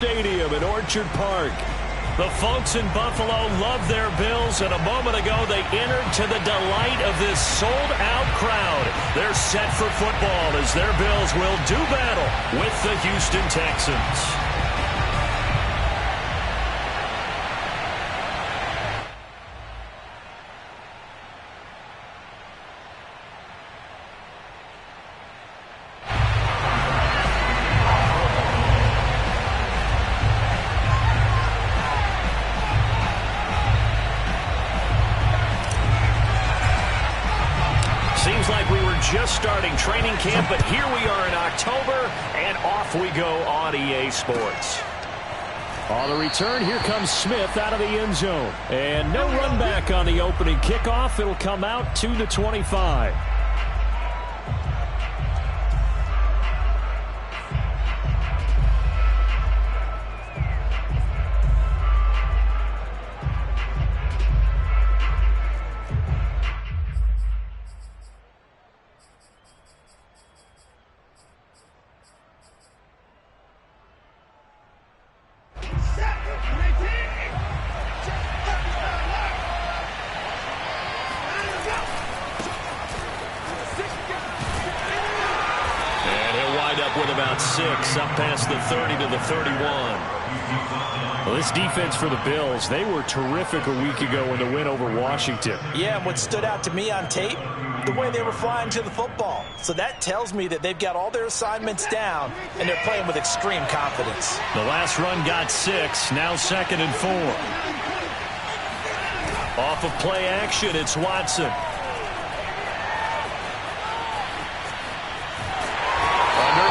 Stadium in Orchard Park. The folks in Buffalo love their Bills, and a moment ago they entered to the delight of this sold-out crowd. They're set for football as their Bills will do battle with the Houston Texans. Seems like we were just starting training camp, but here we are in October, and off we go on EA Sports. On the return, here comes Smith out of the end zone. And no run back on the opening kickoff. It'll come out to the 25. With about 6 up past the 30 to the 31. Well, this defense for the Bills, they were terrific a week ago in the win over Washington. Yeah, and what stood out to me on tape, the way they were flying to the football. So that tells me that they've got all their assignments down, and they're playing with extreme confidence. The last run got 6, now 2nd and 4. Off of play action, it's Watson.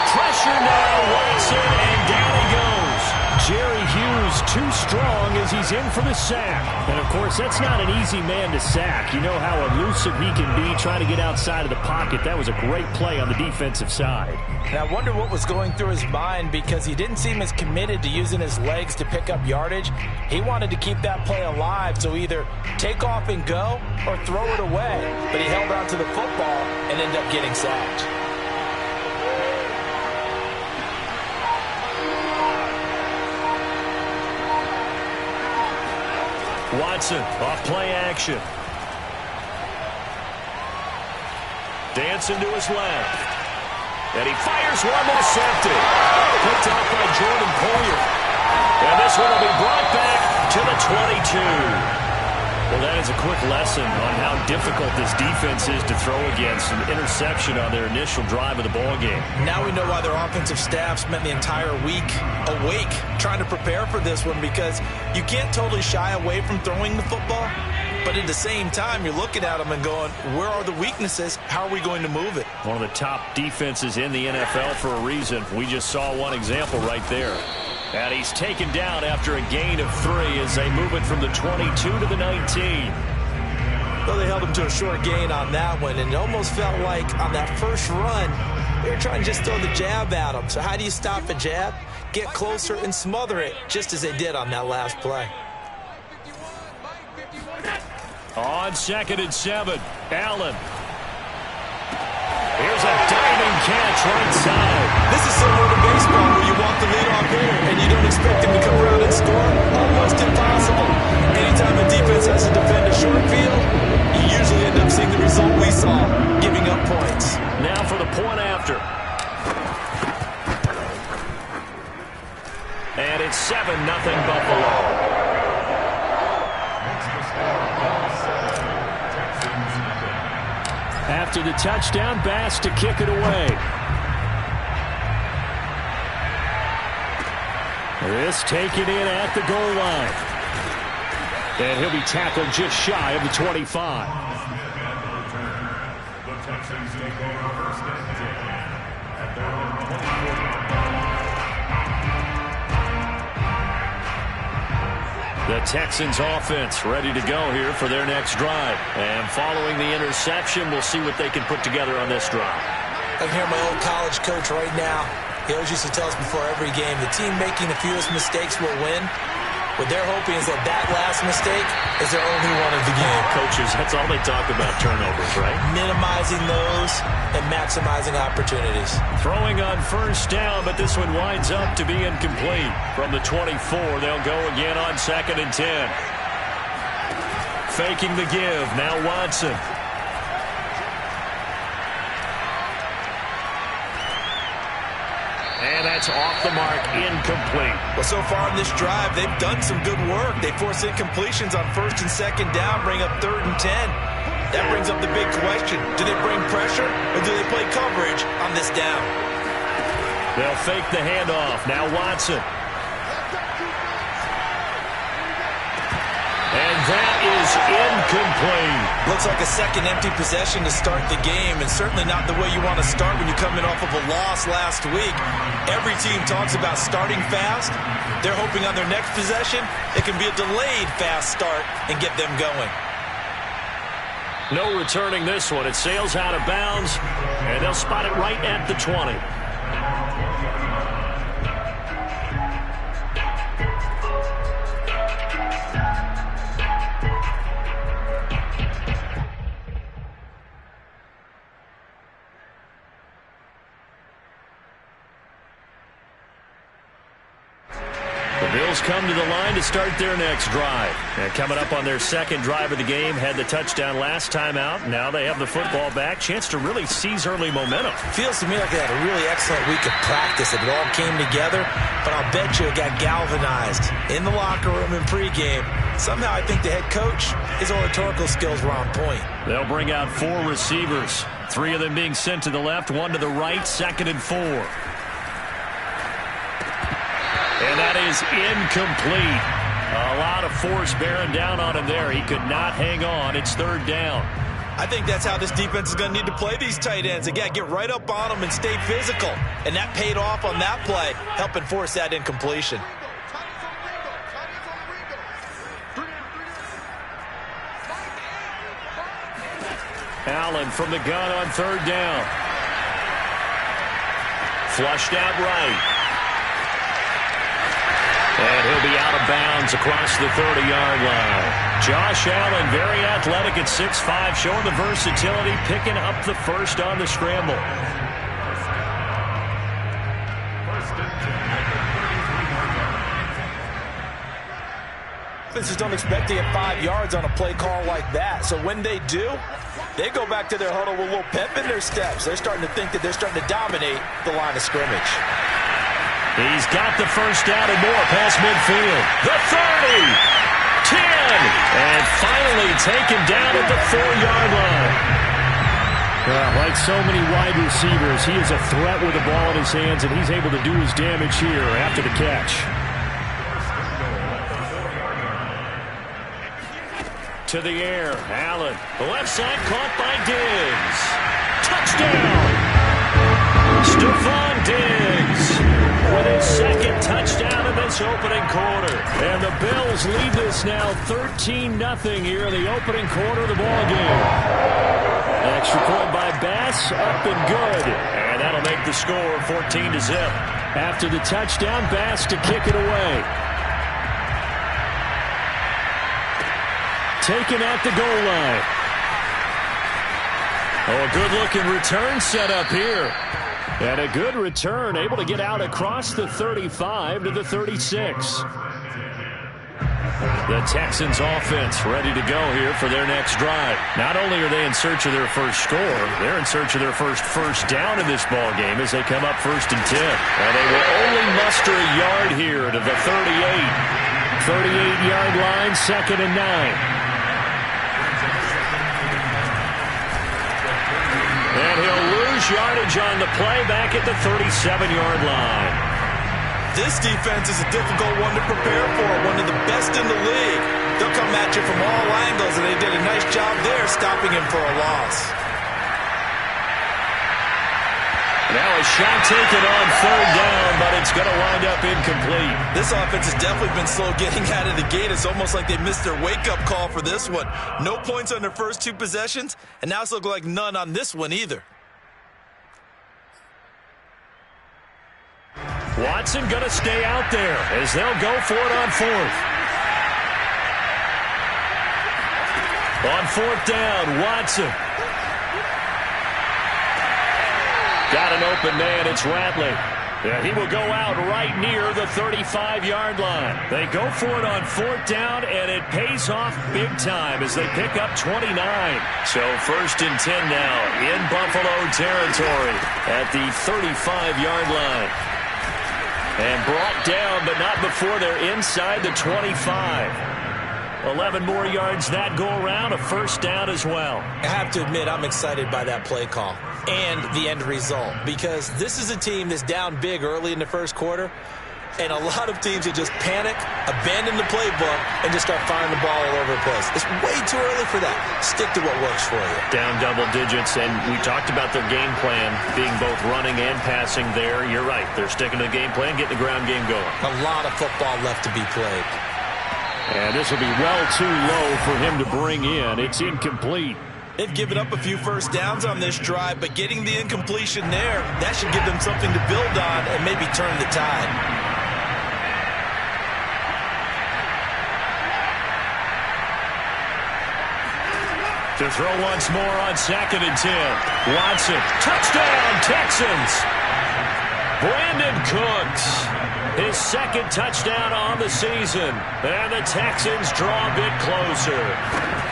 Pressure now, Watson, and down he goes. Jerry Hughes too strong as he's in for the sack. And, of course, that's not an easy man to sack. You know how elusive he can be trying to get outside of the pocket. That was a great play on the defensive side. And I wonder what was going through his mind, because he didn't seem as committed to using his legs to pick up yardage. He wanted to keep that play alive, so either take off and go or throw it away. But he held on to the football and ended up getting sacked. Watson off play action. Dancing to his left. And he fires one, intercepted. Picked off by Jordan Poyer. And this one will be brought back to the 22. Well, that is a quick lesson on how difficult this defense is to throw against. An interception on their initial drive of the ballgame. Now we know why their offensive staff spent the entire week awake trying to prepare for this one, because you can't totally shy away from throwing the football. But at the same time, you're looking at them and going, where are the weaknesses? How are we going to move it? One of the top defenses in the NFL for a reason. We just saw one example right there. And he's taken down after a gain of 3 as they move it from the 22 to the 19. Well, they held him to a short gain on that one, and it almost felt like on that first run, they were trying to just throw the jab at him. So how do you stop a jab? Get closer and smother it, just as they did on that last play. On 2nd and 7, Allen. Here's a diving catch right side. This is similar to baseball, where you walk the leadoff hitter and you don't expect him to come around and score. Almost impossible. Anytime a defense has to defend a short field, you usually end up seeing the result we saw, giving up points. Now for the point after. And it's 7-0 Buffalo. After the touchdown, Bass to kick it away. This taken in at the goal line. And he'll be tackled just shy of the 25. The Texans offense ready to go here for their next drive. And following the interception, we'll see what they can put together on this drive. I can hear my old college coach right now. He always used to tell us before every game, the team making the fewest mistakes will win. What they're hoping is that that last mistake is their only one of the game. Coaches, that's all they talk about, turnovers, right? Minimizing those and maximizing opportunities. Throwing on first down, but this one winds up to be incomplete. From the 24, they'll go again on 2nd and 10. Faking the give, now Watson. And that's off the mark, incomplete. Well, so far in this drive, they've done some good work. They force incompletions on 1st and 2nd down, bring up 3rd and 10. That brings up the big question. Do they bring pressure or do they play coverage on this down? They'll fake the handoff. Now Watson. And that is incomplete. Looks like a second empty possession to start the game, and certainly not the way you want to start when you're coming off of a loss last week. Every team talks about starting fast. They're hoping on their next possession it can be a delayed fast start and get them going. No returning this one. It sails out of bounds, and they'll spot it right at the 20. The Bills come to the line to start their next drive. And coming up on their second drive of the game, had the touchdown last time out. Now they have the football back. Chance to really seize early momentum. Feels to me like they had a really excellent week of practice. It all came together, but I'll bet you it got galvanized in the locker room in pregame. Somehow I think the head coach, his oratorical skills were on point. They'll bring out 4 receivers. 3 of them being sent to the left, 1 to the right, 2nd and 4. And that is incomplete. A lot of force bearing down on him there. He could not hang on. It's 3rd down. I think that's how this defense is going to need to play these tight ends. Again, get right up on them and stay physical. And that paid off on that play, helping force that incompletion. Allen from the gun on 3rd down. Flushed out right. And he'll be out of bounds across the 30-yard line. Josh Allen, very athletic at 6'5", showing the versatility, picking up the first on the scramble. Offenses don't expect to get 5 yards on a play call like that. So when they do, they go back to their huddle with a little pep in their steps. They're starting to think that they're starting to dominate the line of scrimmage. He's got the first down and more past midfield. The 30, 10, and finally taken down at the 4-yard line. Like so many wide receivers, he is a threat with the ball in his hands, and he's able to do his damage here after the catch. To the air, Allen. The left side caught by Diggs. Touchdown! Stephon Diggs with his second touchdown in this opening quarter. And the Bills lead this now 13-0 here in the opening quarter of the ballgame. Extra point by Bass, up and good. And that'll make the score 14-0. After the touchdown, Bass to kick it away. Taken at the goal line. Oh, a good-looking return set up here. And a good return, able to get out across the 35 to the 36. The Texans offense ready to go here for their next drive. Not only are they in search of their first score, they're in search of their first down in this ball game as they come up 1st and 10. And they will only muster a yard here to the 38. 38-yard line, 2nd and 9. And he'll lose yardage on the play back at the 37-yard line. This defense is a difficult one to prepare for, one of the best in the league. They'll come at you from all angles, and they did a nice job there stopping him for a loss. Now a shot taken on 3rd down, but it's going to wind up incomplete. This offense has definitely been slow getting out of the gate. It's almost like they missed their wake-up call for this one. No points on their first 2 possessions, and now it's looking like none on this one either. Watson going to stay out there as they'll go for it on 4th. On fourth down, Watson. Got an open man, it's Ratley. Yeah, he will go out right near the 35-yard line. They go for it on fourth down, and it pays off big time as they pick up 29. So first and 10 now in Buffalo territory at the 35-yard line. And brought down, but not before they're inside the 25. 11 more yards that go around, a first down as well. I have to admit, I'm excited by that play call and the end result, because this is a team that's down big early in the first quarter, and a lot of teams that just panic, abandon the playbook, and just start firing the ball all over the place. It's way too early for that. Stick to what works for you. Down double digits, and we talked about their game plan being both running and passing there. You're right. They're sticking to the game plan, getting the ground game going. A lot of football left to be played. And this will be well too low for him to bring in. It's incomplete. They've given up a few first downs on this drive, but getting the incompletion there, that should give them something to build on and maybe turn the tide. To throw once more on second and 10. Watson, touchdown, Texans. Brandon Cooks, his second touchdown on the season. And the Texans draw a bit closer.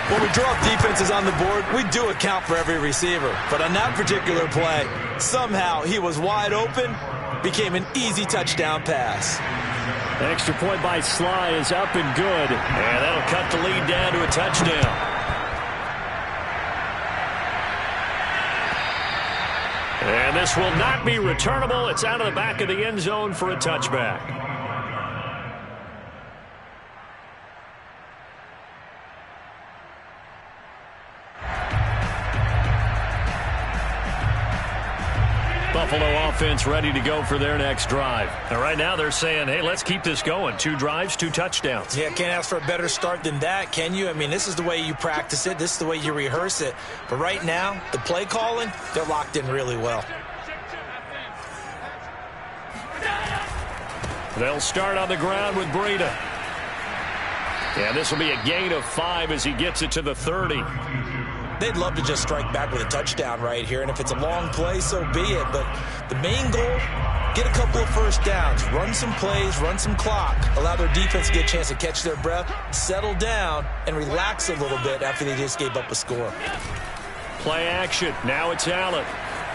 When we draw defenses on the board, we do account for every receiver. But on that particular play, somehow he was wide open, became an easy touchdown pass. Extra point by Sly is up and good. And that'll cut the lead down to a touchdown. And this will not be returnable. It's out of the back of the end zone for a touchback. Buffalo offense ready to go for their next drive. And right now they're saying, hey, let's keep this going. 2 drives, 2 touchdowns. Yeah, can't ask for a better start than that, can you? I mean, this is the way you practice it. This is the way you rehearse it. But right now, the play calling, they're locked in really well. They'll start on the ground with Breida. And this will be a gain of 5 as he gets it to the 30. They'd love to just strike back with a touchdown right here, and if it's a long play, so be it. But the main goal, get a couple of first downs, run some plays, run some clock, allow their defense to get a chance to catch their breath, settle down, and relax a little bit after they just gave up a score. Play action. Now it's Allen,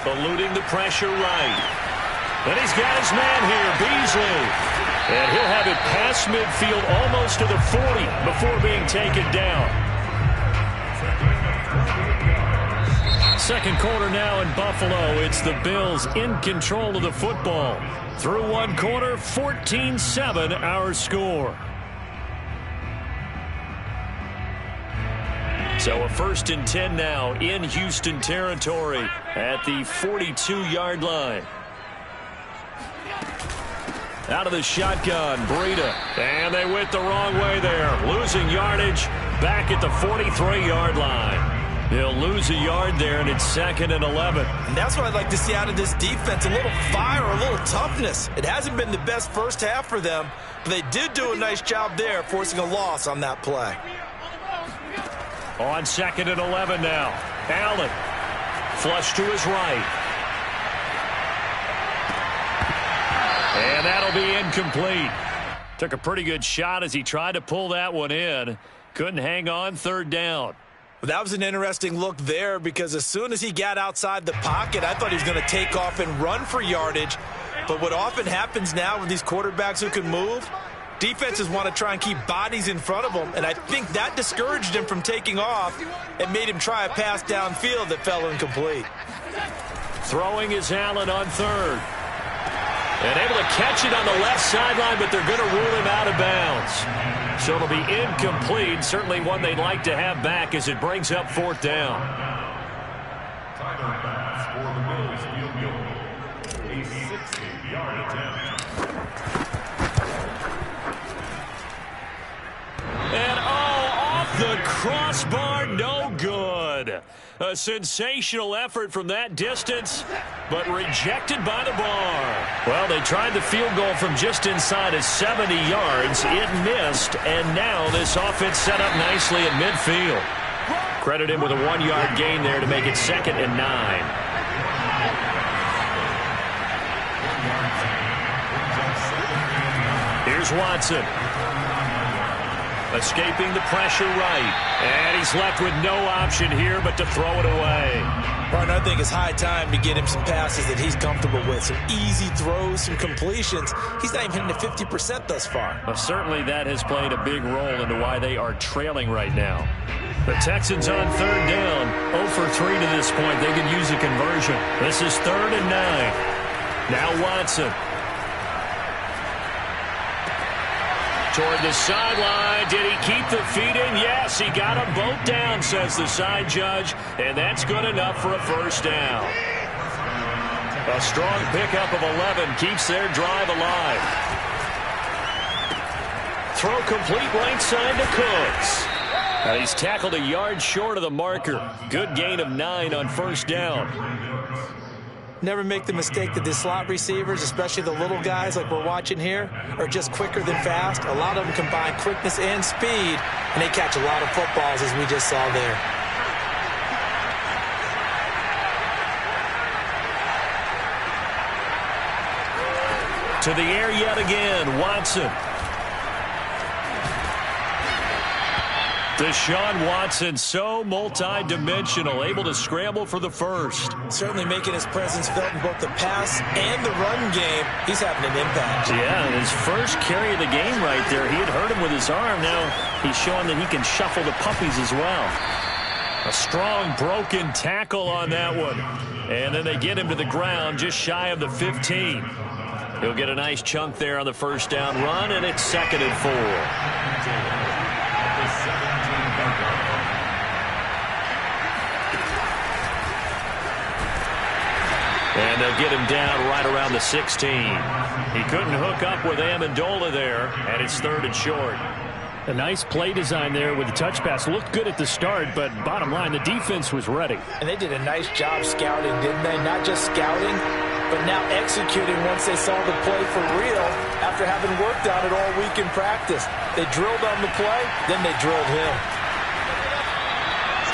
eluding the pressure right. And he's got his man here, Beasley. And he'll have it past midfield almost to the 40 before being taken down. Second quarter now in Buffalo. It's the Bills in control of the football. Through one quarter, 14-7 our score. So a first and 10 now in Houston territory at the 42-yard line. Out of the shotgun, Breida. And they went the wrong way there. Losing yardage back at the 43-yard line. They'll lose a yard there, and it's 2nd and 11. And that's what I'd like to see out of this defense, a little fire, a little toughness. It hasn't been the best first half for them, but they did do a nice job there, forcing a loss on that play. On 2nd and 11 now. Allen, flush to his right. And that'll be incomplete. Took a pretty good shot as he tried to pull that one in. Couldn't hang on, 3rd down. Well, that was an interesting look there, because as soon as he got outside the pocket, I thought he was going to take off and run for yardage. But what often happens now with these quarterbacks who can move, defenses want to try and keep bodies in front of them, and I think that discouraged him from taking off and made him try a pass downfield that fell incomplete. Throwing is Allen on 3rd. And able to catch it on the left sideline, but they're going to rule him out of bounds. So it'll be incomplete. Certainly one they'd like to have back as it brings up 4th down. And off the crossbar, no good. A sensational effort from that distance, but rejected by the bar. Well, they tried the field goal from just inside of 70 yards. It missed, and now this offense set up nicely at midfield. Credit him with a 1-yard gain there to make it 2nd and 9. Here's Watson. Escaping the pressure right. And he's left with no option here but to throw it away. Partner, I think it's high time to get him some passes that he's comfortable with. Some easy throws, some completions. He's not even hitting the 50% thus far. Well, certainly that has played a big role into why they are trailing right now. The Texans on 3rd down. 0 for 3 to this point. They could use a conversion. This is 3rd and 9. Now Watson. Toward the sideline. Did he keep the feet in? Yes, he got them both down, says the side judge. And that's good enough for a 1st down. A strong pickup of 11 keeps their drive alive. Throw complete right side to Cooks. He's tackled a yard short of the marker. Good gain of 9 on 1st down. Never make the mistake that the slot receivers, especially the little guys like we're watching here, are just quicker than fast. A lot of them combine quickness and speed, and they catch a lot of footballs, as we just saw there. To the air yet again, Watson. Deshaun Watson, so multi-dimensional, able to scramble for the 1st. Certainly making his presence felt in both the pass and the run game. He's having an impact. Yeah, his first carry of the game right there. He had hurt him with his arm. Now he's showing that he can shuffle the puppies as well. A strong broken tackle on that one. And then they get him to the ground just shy of the 15. He'll get a nice chunk there on the 1st down run, and it's 2nd and 4. And they'll get him down right around the 16. He couldn't hook up with Amendola there, and it's 3rd and short. A nice play design there with the touch pass. Looked good at the start, but bottom line, the defense was ready. And they did a nice job scouting, didn't they? Not just scouting, but now executing once they saw the play for real after having worked on it all week in practice. They drilled on the play, then they drilled him.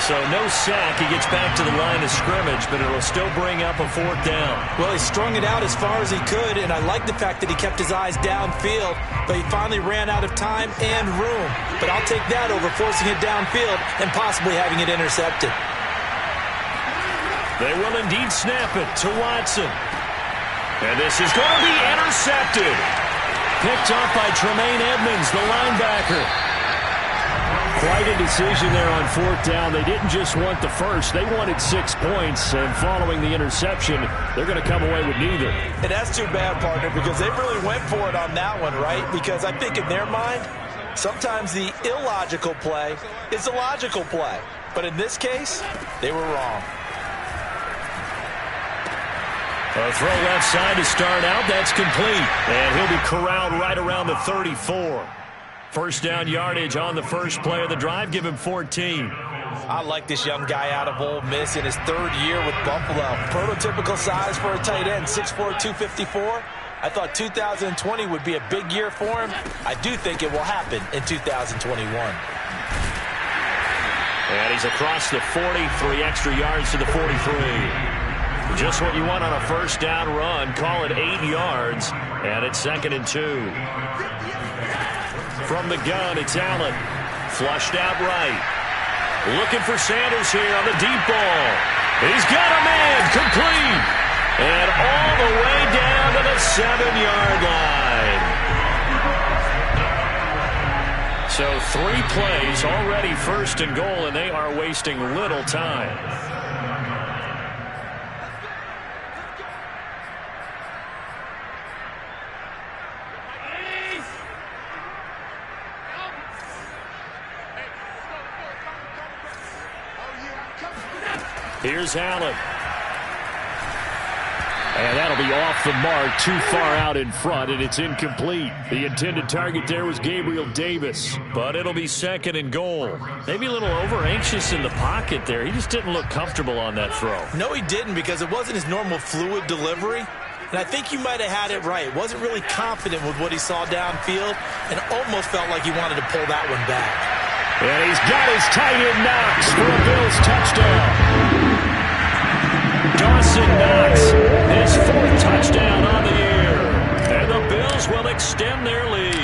So no sack. He gets back to the line of scrimmage, but it'll still bring up a 4th down. Well, he strung it out as far as he could, and I like the fact that he kept his eyes downfield, but he finally ran out of time and room. But I'll take that over forcing it downfield and possibly having it intercepted. They will indeed snap it to Watson. And this is going to be intercepted. Picked off by Tremaine Edmonds, the linebacker. Quite a decision there on 4th down. They didn't just want the 1st. They wanted 6 points, and following the interception, they're going to come away with neither. And that's too bad, partner, because they really went for it on that one, right? Because I think in their mind, sometimes the illogical play is the logical play. But in this case, they were wrong. A throw left side to start out. That's complete. And he'll be corralled right around the 34. 1st down yardage on the first play of the drive. Give him 14. I like this young guy out of Ole Miss in his 3rd year with Buffalo. Prototypical size for a tight end, 6'4", 254. I thought 2020 would be a big year for him. I do think it will happen in 2021. And he's across the 40, 3 extra yards to the 43. Just what you want on a 1st down run. Call it 8 yards, and it's 2nd and 2. From the gun, it's Allen. Flushed out right. Looking for Sanders here on the deep ball. He's got a man. Complete. And all the way down to the 7-yard line. So 3 plays, already 1st and goal, and they are wasting little time. Here's Allen. And that'll be off the mark, too far out in front, and it's incomplete. The intended target there was Gabriel Davis, but it'll be 2nd and goal. Maybe a little over-anxious in the pocket there. He just didn't look comfortable on that throw. No, he didn't, because it wasn't his normal fluid delivery. And I think you might have had it right. Wasn't really confident with what he saw downfield and almost felt like he wanted to pull that one back. And he's got his tight end Knox for a Bills touchdown. Dawson Knox, his 4th touchdown on the year. And the Bills will extend their lead.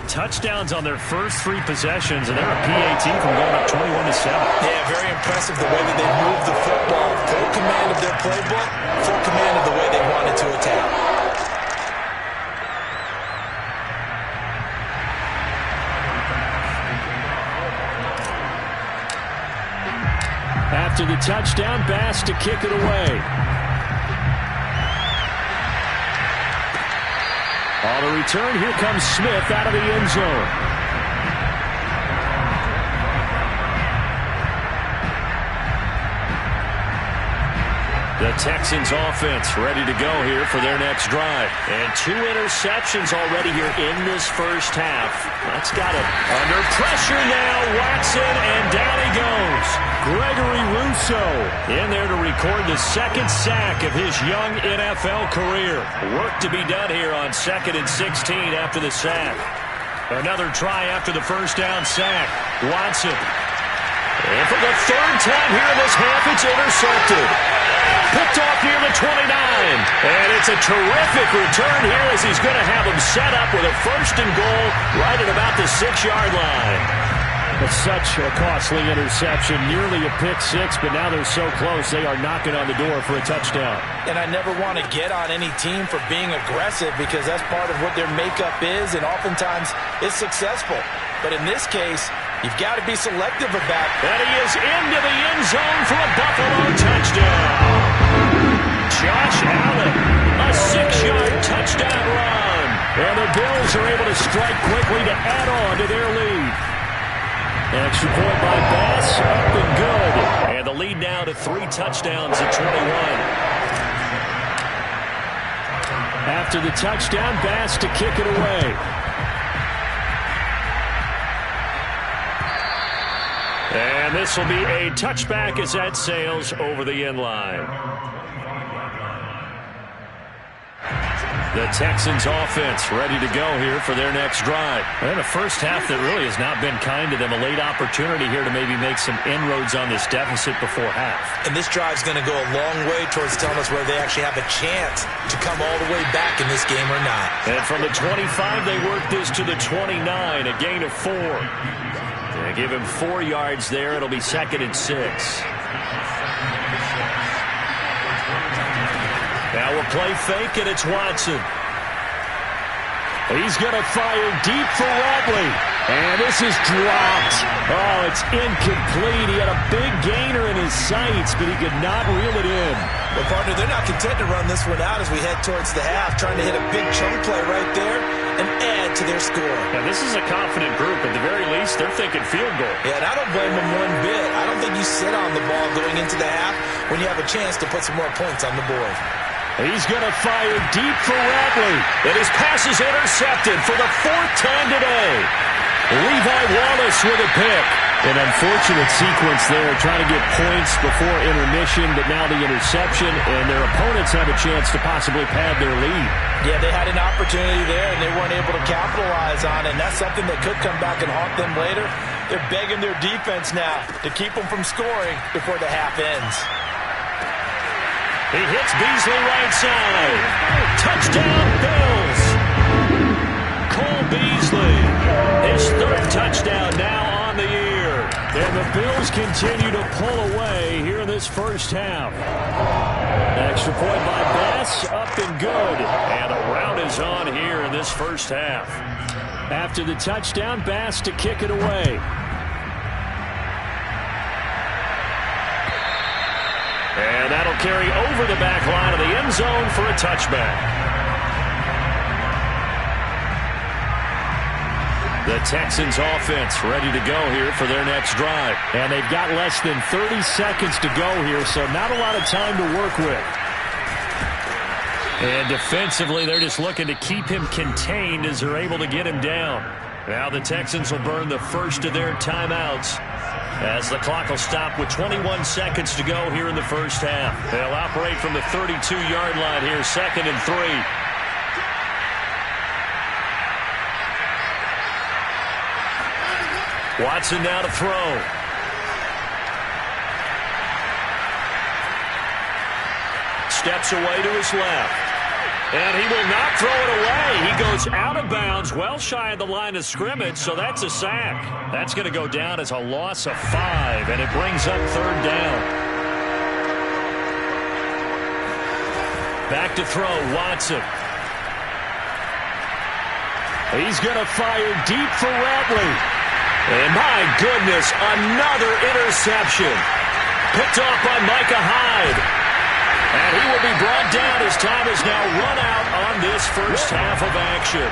Touchdowns on their first 3 possessions, and they're a PAT from going up 21-7. Yeah, very impressive the way that they moved the football. Full command of their playbook, full command of the way they wanted to attack. After the touchdown, Bass to kick it away. On the return, here comes Smith out of the end zone. The Texans offense ready to go here for their next drive. And 2 interceptions already here in this first half. That's got it. Under pressure now, Watson, and down he goes. Gregory Rousseau in there to record the 2nd sack of his young NFL career. Work to be done here on 2nd and 16 after the sack. Another try after the first down sack. Watson. And for the 3rd time here in this half, it's intercepted. Picked off near the 29. And it's a terrific return here as he's going to have him set up with a 1st and goal right at about the 6-yard line. It's such a costly interception, nearly a pick 6, but now they're so close they are knocking on the door for a touchdown. And I never want to get on any team for being aggressive because that's part of what their makeup is, and oftentimes it's successful. But in this case, you've got to be selective about it. And he is into the end zone for a Buffalo touchdown. Josh Allen, a 6-yard touchdown run. And the Bills are able to strike quickly to add on to their lead. Extra point by Bass, up and good. And the lead now to 3 touchdowns at 21. After the touchdown, Bass to kick it away. And this will be a touchback as that sails over the end line. The Texans offense ready to go here for their next drive. And a first half that really has not been kind to them. A late opportunity here to maybe make some inroads on this deficit before half. And this drive's going to go a long way towards telling us whether they actually have a chance to come all the way back in this game or not. And from the 25, they work this to the 29, a gain of 4. They give him 4 yards there. It'll be 2nd and 6. Now we'll play fake, and it's Watson. He's going to fire deep for Radley. And this is dropped. Oh, it's incomplete. He had a big gainer in his sights, but he could not reel it in. Well, partner, they're not content to run this one out as we head towards the half, trying to hit a big chunk play right there and add to their score. Now, this is a confident group. At the very least, they're thinking field goal. Yeah, and I don't blame them one bit. I don't think you sit on the ball going into the half when you have a chance to put some more points on the board. He's going to fire deep for Radley. And his pass is intercepted for the 4th time today. Levi Wallace with a pick. An unfortunate sequence there, trying to get points before intermission, but now the interception, and their opponents have a chance to possibly pad their lead. Yeah, they had an opportunity there, and they weren't able to capitalize on it, and that's something that could come back and haunt them later. They're begging their defense now to keep them from scoring before the half ends. He hits Beasley right side. Touchdown, Bills. Cole Beasley, his 3rd touchdown now on the year. And the Bills continue to pull away here in this first half. Extra point by Bass, up and good. And a rout is on here in this first half. After the touchdown, Bass to kick it away. And that'll carry over the back line of the end zone for a touchback. The Texans offense ready to go here for their next drive. And they've got less than 30 seconds to go here, so not a lot of time to work with. And defensively, they're just looking to keep him contained as they're able to get him down. Now the Texans will burn the first of their timeouts, as the clock will stop with 21 seconds to go here in the first half. They'll operate from the 32-yard line here, 2nd and 3. Watson now to throw. Steps away to his left. And he will not throw it away. He goes out of bounds, well shy of the line of scrimmage, so that's a sack. That's going to go down as a loss of 5, and it brings up 3rd down. Back to throw, Watson. He's going to fire deep for Ratley. And my goodness, another interception. Picked off by Micah Hyde. And he will be brought down as time is now run out on this first half of action.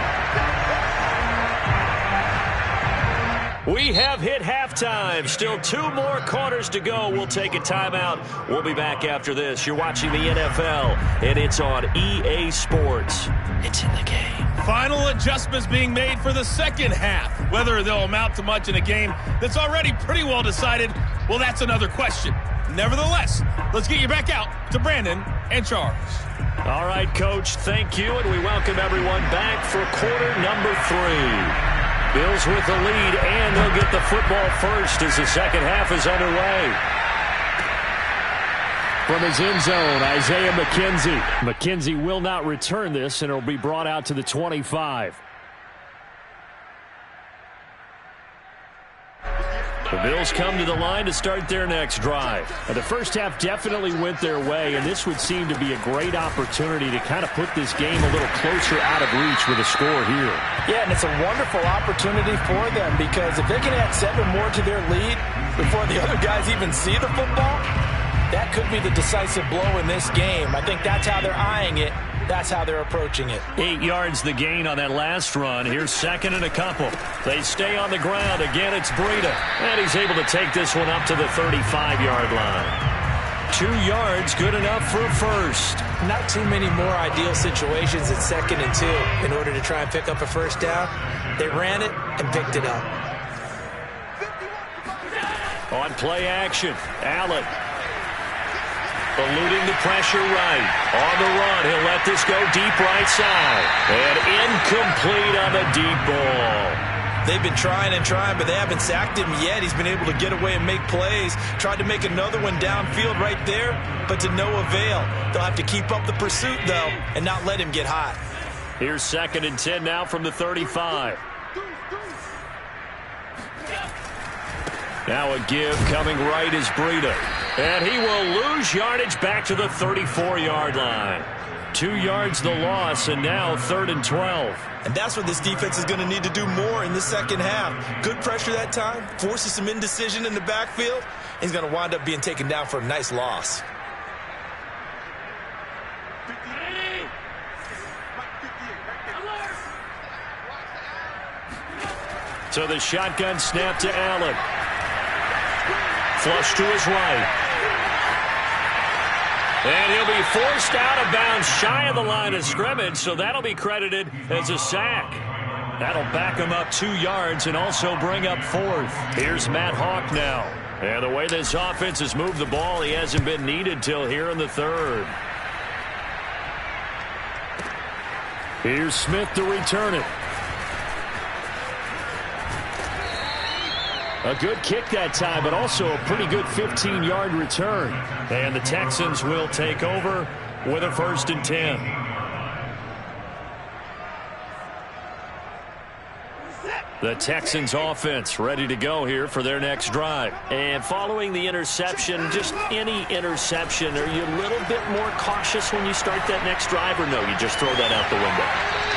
We have hit halftime. Still 2 more quarters to go. We'll take a timeout. We'll be back after this. You're watching the NFL, and it's on EA Sports. It's in the game. Final adjustments being made for the second half. Whether they'll amount to much in a game that's already pretty well decided, well, that's another question. Nevertheless, let's get you back out to Brandon and Charles. All right, Coach, thank you, and we welcome everyone back for quarter number 3. Bills with the lead, and they'll get the football first as the second half is underway. From his end zone, Isaiah McKenzie. McKenzie will not return this, and it will be brought out to the 25. The Bills come to the line to start their next drive. The first half definitely went their way, and this would seem to be a great opportunity to kind of put this game a little closer out of reach with a score here. Yeah, and it's a wonderful opportunity for them because if they can add 7 more to their lead before the other guys even see the football, that could be the decisive blow in this game. I think that's how they're eyeing it. That's how they're approaching it. 8 yards the gain on that last run. Here's second and a couple. They stay on the ground. Again, it's Breida. And he's able to take this one up to the 35-yard line. 2 yards, good enough for a first. Not too many more ideal situations at 2nd and 2 in order to try and pick up a first down. They ran it and picked it up. On play action, Allen. Eluding the pressure right. On the run, he'll let this go deep right side. And incomplete on the deep ball. They've been trying and trying, but they haven't sacked him yet. He's been able to get away and make plays. Tried to make another one downfield right there, but to no avail. They'll have to keep up the pursuit, though, and not let him get hot. Here's 2nd and 10 now from the 35. Now a give coming right is Breida. And he will lose yardage back to the 34-yard line. 2 yards the loss, and now 3rd and 12. And that's what this defense is going to need to do more in the second half. Good pressure that time, forces some indecision in the backfield. He's going to wind up being taken down for a nice loss. So the shotgun snap to Allen. Flush to his right. And he'll be forced out of bounds shy of the line of scrimmage, so that'll be credited as a sack. That'll back him up 2 yards and also bring up 4th. Here's Matt Hawk now. And the way this offense has moved the ball, he hasn't been needed till here in the 3rd. Here's Smith to return it. A good kick that time, but also a pretty good 15-yard return. And the Texans will take over with a 1st and 10. The Texans offense ready to go here for their next drive. And following the interception, just any interception, are you a little bit more cautious when you start that next drive, or no, you just throw that out the window?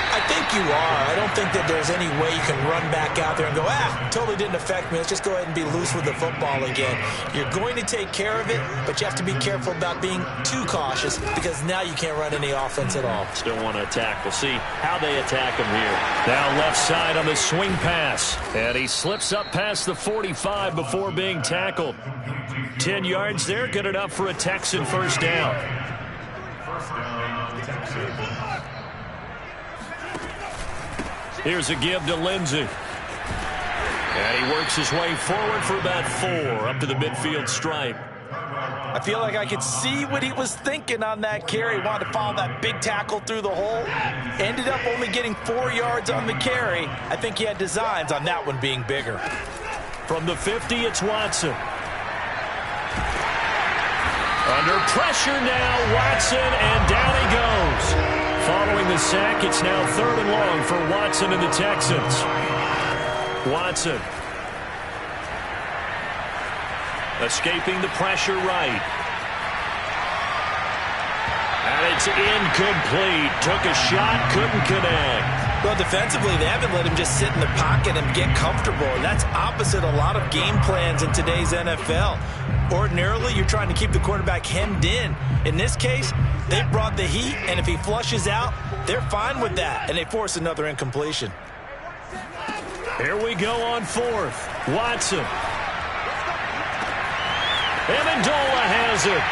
I think you are. I don't think that there's any way you can run back out there and go, totally didn't affect me. Let's just go ahead and be loose with the football again. You're going to take care of it, but you have to be careful about being too cautious because now you can't run any offense at all. Still want to attack. We'll see how they attack him here. Now left side on the swing pass. And he slips up past the 45 before being tackled. 10 yards there, good enough for a Texan first down. Here's a give to Lindsey. And he works his way forward for about 4 up to the midfield stripe. I feel like I could see what he was thinking on that carry. Wanted to follow that big tackle through the hole. Ended up only getting 4 yards on the carry. I think he had designs on that one being bigger. From the 50, it's Watson. Under pressure now, Watson, and down he goes. Following the sack, it's now 3rd and long for Watson and the Texans. Watson. Escaping the pressure right. And it's incomplete. Took a shot, couldn't connect. Well, defensively, they haven't let him just sit in the pocket and get comfortable. And that's opposite a lot of game plans in today's NFL. Ordinarily, you're trying to keep the quarterback hemmed in. In this case, they brought the heat, and if he flushes out, they're fine with that. And they force another incompletion. Here we go on 4th. Watson. Amendola has it.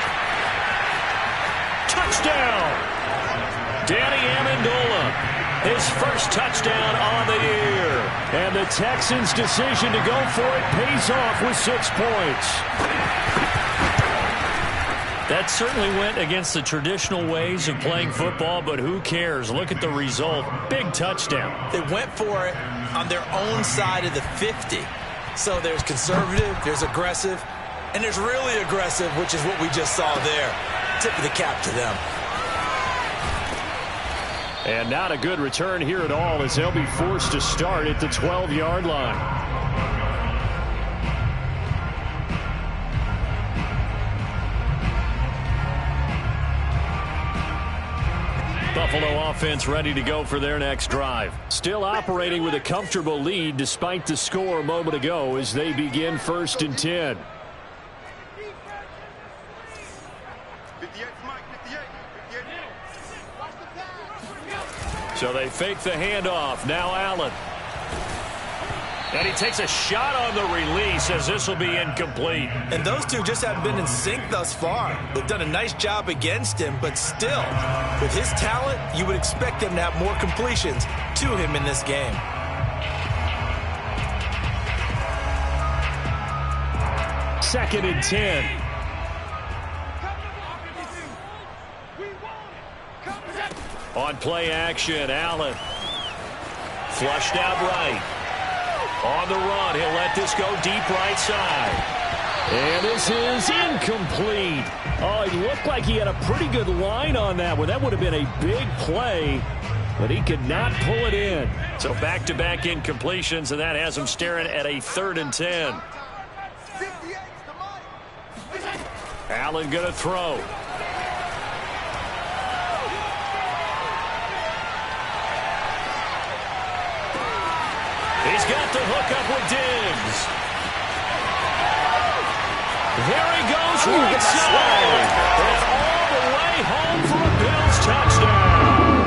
Touchdown. Danny Amendola. His first touchdown on the year. And the Texans' decision to go for it pays off with 6 points. That certainly went against the traditional ways of playing football, but who cares? Look at the result. Big touchdown. They went for it on their own side of the 50. So there's conservative, there's aggressive, and there's really aggressive, which is what we just saw there. Tip of the cap to them. And not a good return here at all as they'll be forced to start at the 12-yard line. Buffalo offense ready to go for their next drive. Still operating with a comfortable lead despite the score a moment ago as they begin 1st and 10. So they fake the handoff. Now Allen. And he takes a shot on the release as this will be incomplete. And those two just haven't been in sync thus far. They've done a nice job against him, but still, with his talent, you would expect him to have more completions to him in this game. Second and 10. On play action, Allen. Flushed out right. On the run, he'll let this go deep right side. And this is incomplete. Oh, it looked like he had a pretty good line on that one. That would have been a big play, but he could not pull it in. So back-to-back incompletions, and that has him staring at a 3rd and 10. Allen going to throw. He's got the hook up with Diggs. There he goes, right side. And all the way home for a Bills touchdown.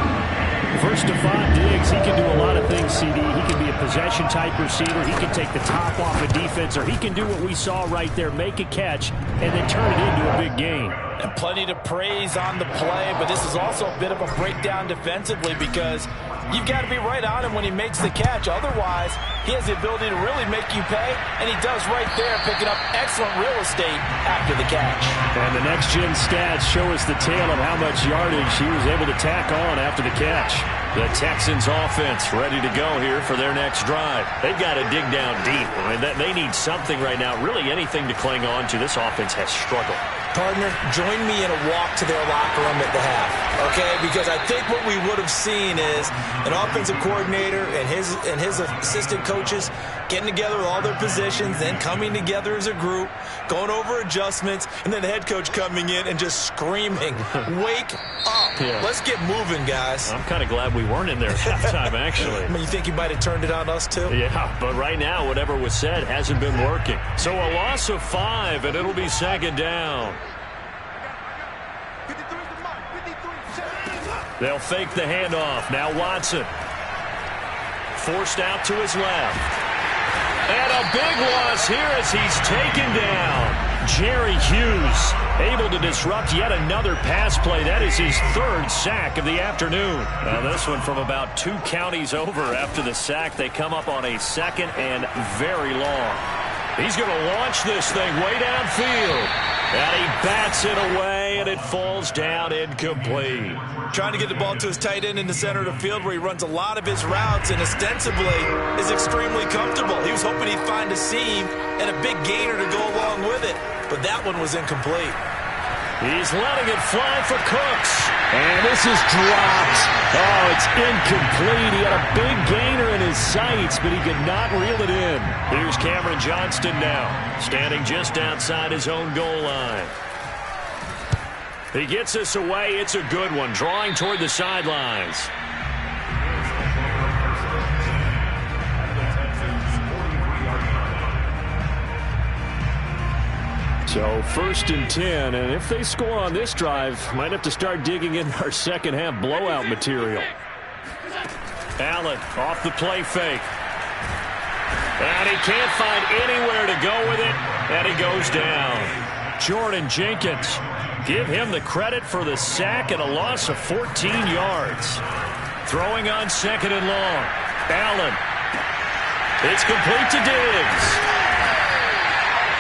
First to 5, Diggs, he can do a lot of things, CD. He can be a possession-type receiver. He can take the top off a defense, or he can do what we saw right there, make a catch, and then turn it into a big gain. And plenty to praise on the play, but this is also a bit of a breakdown defensively because you've got to be right on him when he makes the catch. Otherwise, he has the ability to really make you pay, and he does right there, picking up excellent real estate after the catch. And the next-gen stats show us the tale of how much yardage he was able to tack on after the catch. The Texans offense ready to go here for their next drive. They've got to dig down deep. I mean, they need something right now, really anything to cling on to. This offense has struggled. Partner, join me in a walk to their locker room at the half, okay? Because I think what we would have seen is an offensive coordinator and his assistant coaches getting together with all their positions, then coming together as a group, going over adjustments, and then the head coach coming in and just screaming, wake up. Yeah. Let's get moving, guys. I'm kind of glad we weren't in there at halftime, actually. I mean, you think he might have turned it on us, too? Yeah, but right now, whatever was said hasn't been working. So a loss of 5, and it'll be 2nd down. They'll fake the handoff. Now Watson. Forced out to his left. And a big loss here as he's taken down. Jerry Hughes able to disrupt yet another pass play. That is his 3rd sack of the afternoon. Now this one from about 2 counties over after the sack. They come up on a 2nd and very long. He's going to launch this thing way downfield. And he bats it away and it falls down incomplete. Trying to get the ball to his tight end in the center of the field where he runs a lot of his routes and ostensibly is extremely comfortable. He was hoping he'd find a seam and a big gainer to go along with it, but that one was incomplete. He's letting it fly for Cooks. And this is dropped. Oh, it's incomplete. He had a big gainer in his sights, but he could not reel it in. Here's Cameron Johnston now, standing just outside his own goal line. He gets this away. It's a good one, drawing toward the sidelines. So 1st and 10, and if they score on this drive, might have to start digging in our second half blowout material. Allen off the play fake. And he can't find anywhere to go with it, and he goes down. Jordan Jenkins, give him the credit for the sack and a loss of 14 yards. Throwing on 2nd and long. Allen. It's complete to Diggs.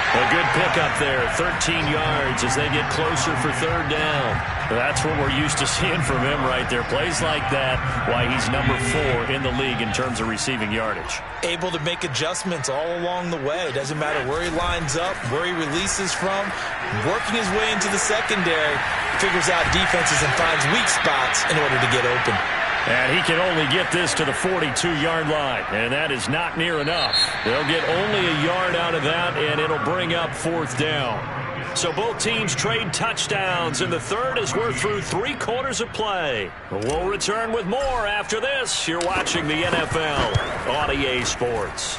A good pickup there, 13 yards as they get closer for 3rd down. That's what we're used to seeing from him right there. Plays like that, why he's number 4 in the league in terms of receiving yardage. Able to make adjustments all along the way. Doesn't matter where he lines up, where he releases from. Working his way into the secondary, figures out defenses and finds weak spots in order to get open. And he can only get this to the 42-yard line, and that is not near enough. They'll get only a yard out of that, and it'll bring up 4th down. So both teams trade touchdowns in the 3rd as we're through 3 quarters of play. We'll return with more after this. You're watching the NFL on EA Sports.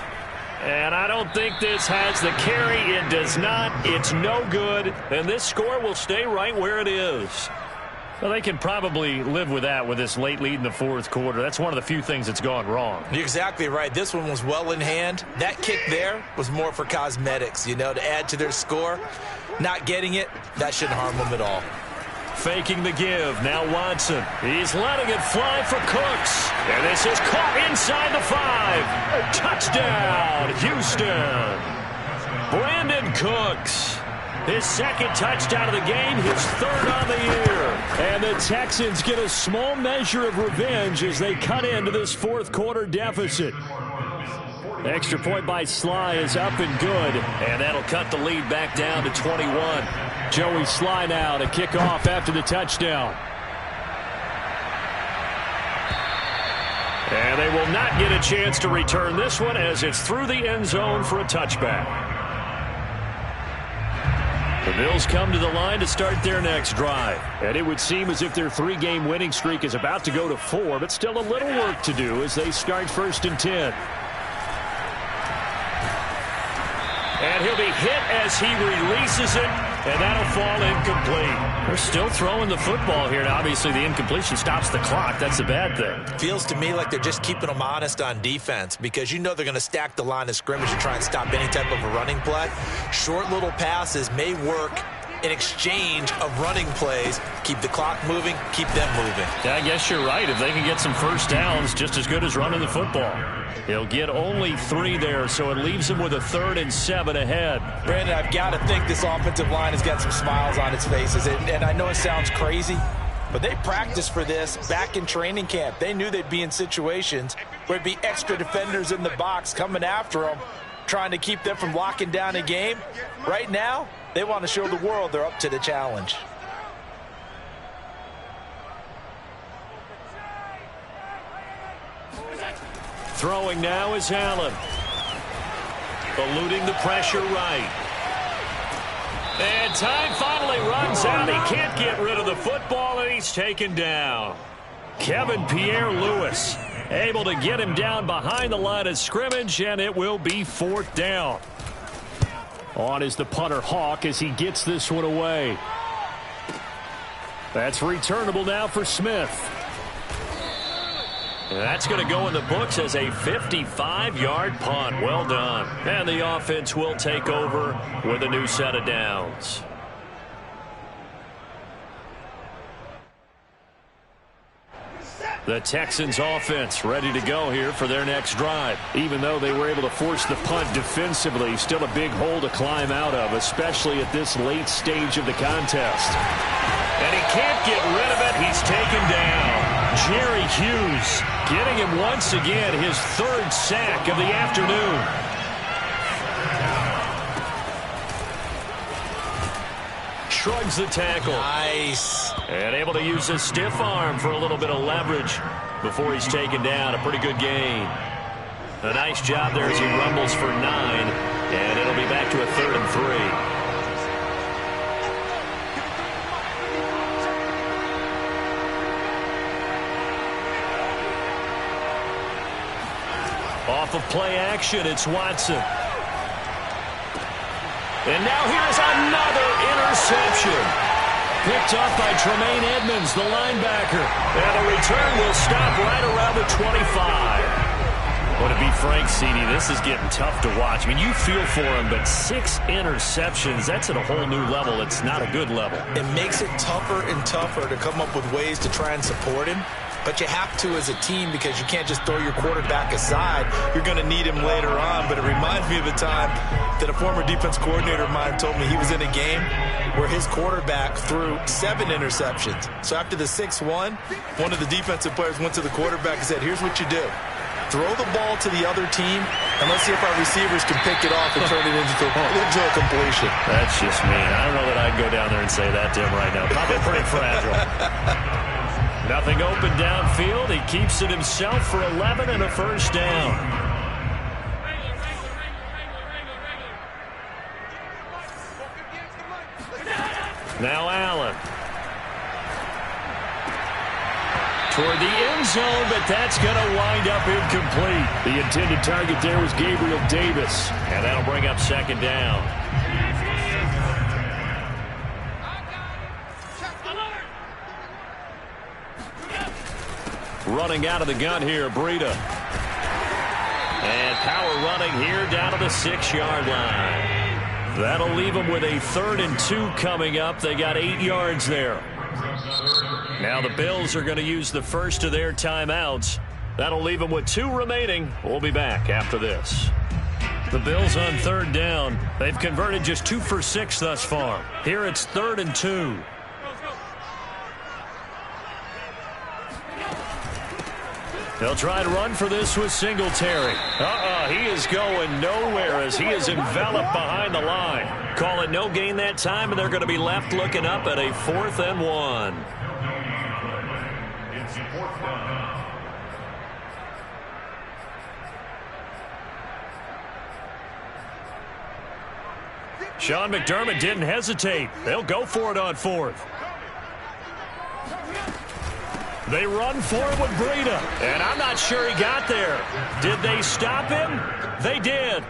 And I don't think this has the carry. It does not. It's no good, and this score will stay right where it is. Well, they can probably live with that with this late lead in the 4th quarter. That's one of the few things that's gone wrong. You're exactly right. This one was well in hand. That kick there was more for cosmetics, you know, to add to their score. Not getting it, that shouldn't harm them at all. Faking the give. Now Watson. He's letting it fly for Cooks. And this is caught inside the 5. Touchdown, Houston. Brandon Cooks. His 2nd touchdown of the game, his 3rd on the year. And the Texans get a small measure of revenge as they cut into this 4th quarter deficit. Extra point by Sly is up and good. And that'll cut the lead back down to 21. Joey Sly now to kick off after the touchdown. And they will not get a chance to return this one as it's through the end zone for a touchback. The Bills come to the line to start their next drive. And it would seem as if their 3-game winning streak is about to go to 4, but still a little work to do as they start 1st and 10. And he'll be hit as he releases it, and that'll fall incomplete. They're still throwing the football here, and obviously the incompletion stops the clock. That's a bad thing. Feels to me like they're just keeping them honest on defense because you know they're going to stack the line of scrimmage and try and stop any type of a running play. Short little passes may work in exchange of running plays. Keep the clock moving, keep them moving. I guess you're right. If they can get some 1st downs, just as good as running the football. He'll get only 3 there, so it leaves him with a 3rd and 7 ahead. Brandon, I've got to think this offensive line has got some smiles on its faces. And I know it sounds crazy, but they practiced for this back in training camp. They knew they'd be in situations where it'd be extra defenders in the box coming after them, trying to keep them from locking down a game. Right now, they want to show the world they're up to the challenge. Throwing now is Allen. Eluding the pressure right. And time finally runs out. He can't get rid of the football, and he's taken down. Kevin Pierre-Louis able to get him down behind the line of scrimmage, and it will be 4th down. On is the punter Hawk as he gets this one away. That's returnable now for Smith. That's going to go in the books as a 55-yard punt. Well done. And the offense will take over with a new set of downs. The Texans offense ready to go here for their next drive. Even though they were able to force the punt defensively, still a big hole to climb out of, especially at this late stage of the contest. And he can't get rid of it. He's taken down. Jerry Hughes getting him once again, his third sack of the afternoon. Shrugs the tackle. Nice. And able to use his stiff arm for a little bit of leverage before he's taken down. A pretty good gain. A nice job there as he rumbles for 9. And it'll be back to a 3rd and 3. Off of play action, it's Watson. And now here's another interception. Picked off by Tremaine Edmonds, the linebacker. And the return will stop right around the 25. Well, to be frank, CD, this is getting tough to watch. I mean, you feel for him, but 6 interceptions, that's at a whole new level. It's not a good level. It makes it tougher and tougher to come up with ways to try and support him. But you have to as a team because you can't just throw your quarterback aside. You're going to need him later on. But it reminds me of a time that a former defense coordinator of mine told me he was in a game where his quarterback threw 7 interceptions. So after the 6-1, one of the defensive players went to the quarterback and said, here's what you do. Throw the ball to the other team, and let's see if our receivers can pick it off and turn it into a completion. That's just mean. I don't know that I'd go down there and say that to him right now. Probably pretty fragile. Nothing open downfield. He keeps it himself for 11 and a first down. Now Allen. Toward the end zone, but that's going to wind up incomplete. The intended target there was Gabriel Davis, and that'll bring up 2nd down. Running out of the gun here, Breida. And power running here down to the 6-yard line. That'll leave them with a 3rd and 2 coming up. They got 8 yards there. Now the Bills are going to use the first of their timeouts. That'll leave them with 2 remaining. We'll be back after this. The Bills on 3rd down. They've converted just 2 for 6 thus far. Here it's 3rd and 2. They'll try to run for this with Singletary. He is going nowhere as he is enveloped behind the line. Call it no gain that time, and they're going to be left looking up at a 4th and 1. It's 4th down. Sean McDermott didn't hesitate. They'll go for it on 4th. They run for it with Breida, and I'm not sure he got there. Did they stop him? They did.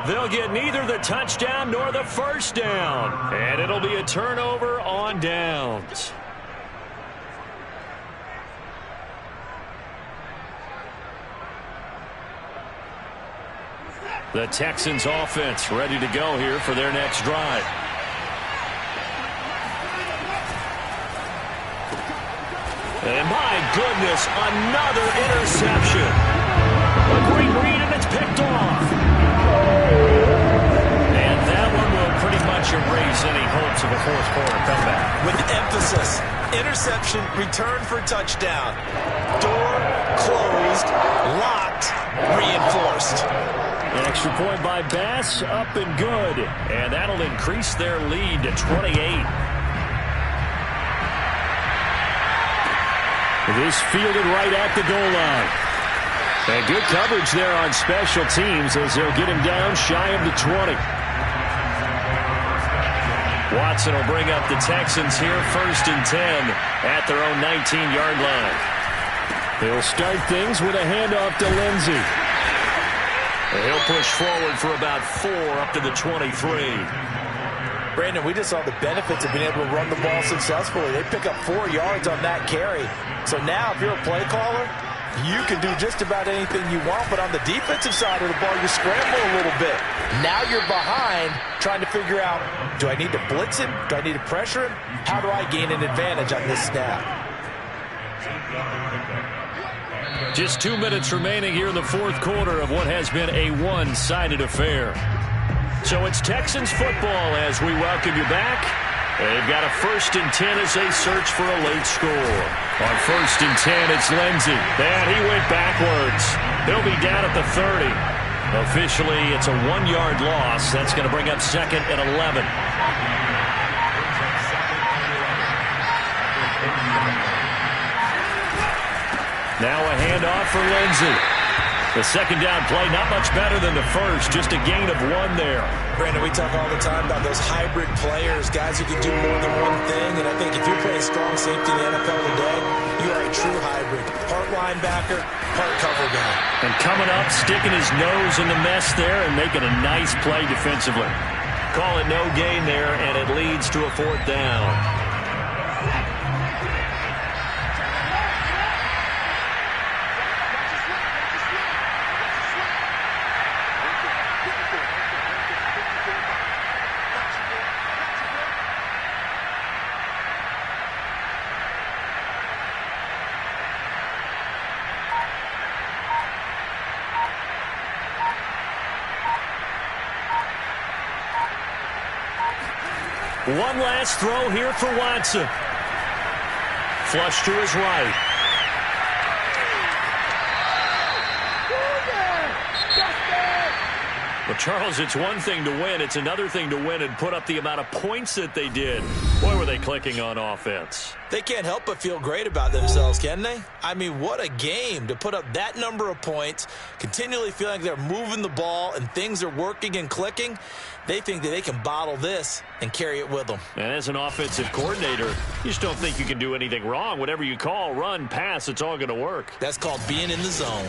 They'll get neither the touchdown nor the first down, and it'll be a turnover on downs. The Texans offense ready to go here for their next drive. And my goodness, another interception. A great read, and it's picked off. And that one will pretty much erase any hopes of a 4th quarter comeback. With emphasis, interception, return for touchdown. Door closed, locked, reinforced. An extra point by Bass, up and good. And that'll increase their lead to 28. This fielded right at the goal line. And good coverage there on special teams as they'll get him down shy of the 20. Watson will bring up the Texans here 1st and 10 at their own 19-yard line. They'll start things with a handoff to Lindsey. And he'll push forward for about 4 up to the 23. Brandon, we just saw the benefits of being able to run the ball successfully. They pick up 4 yards on that carry. So now, if you're a play caller, you can do just about anything you want. But on the defensive side of the ball, you scramble a little bit. Now you're behind trying to figure out, do I need to blitz him? Do I need to pressure him? How do I gain an advantage on this snap? Just 2 minutes remaining here in the fourth quarter of what has been a one-sided affair. So it's Texans football as we welcome you back. They've got a 1st and 10 as they search for a late score. On 1st and 10, it's Lindsey. And he went backwards. He'll be down at the 30. Officially, it's a 1-yard loss. That's going to bring up 2nd and 11. Now a handoff for Lindsey. The second down play, not much better than the first, just a gain of 1 there. Brandon, we talk all the time about those hybrid players, guys who can do more than one thing. And I think if you're playing strong safety in the NFL today, you are a true hybrid. Part linebacker, part cover guy. And coming up, sticking his nose in the mess there and making a nice play defensively. Call it no gain there, and it leads to a 4th down. One last throw here for Watson. Flush to his right. Well, Charles, it's one thing to win. It's another thing to win and put up the amount of points that they did. Boy, were they clicking on offense. They can't help but feel great about themselves, can they? I mean, what a game to put up that number of points, continually feeling like they're moving the ball and things are working and clicking. They think that they can bottle this and carry it with them. And as an offensive coordinator, you just don't think you can do anything wrong. Whatever you call, run, pass, it's all going to work. That's called being in the zone.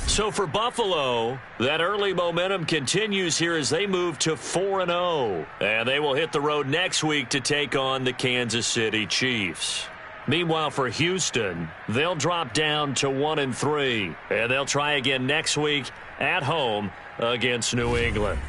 So for Buffalo, that early momentum continues here as they move to 4-0. And they will hit the road next week to take on the Kansas City Chiefs. Meanwhile, for Houston, they'll drop down to 1-3. And they'll try again next week at home against New England.